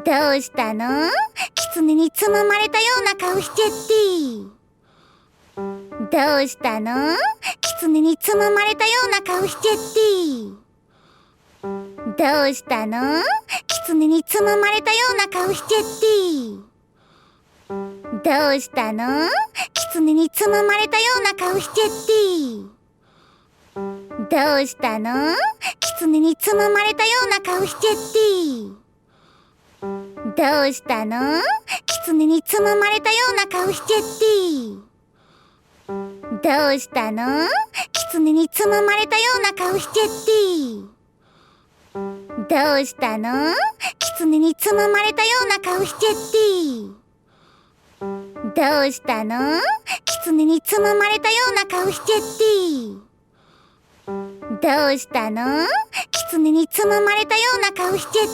どうしたの？狐につままれたような顔しちゃって。どうしたの？狐につままれたような顔しちゃって。どうしたの？狐につままれたような顔しちゃって。どうしたの？狐につままれたような顔しちゃって。どうしたの？狐につままれたような顔しちゃって。どうしたの？狐につままれたような顔しちゃって。どうしたの？狐につままれたような顔しちゃって。どうしたの？狐につままれたような顔しちゃって。どうしたの？狐につままれたような顔しちゃって。どうしたの？狐につままれたような顔しちゃって。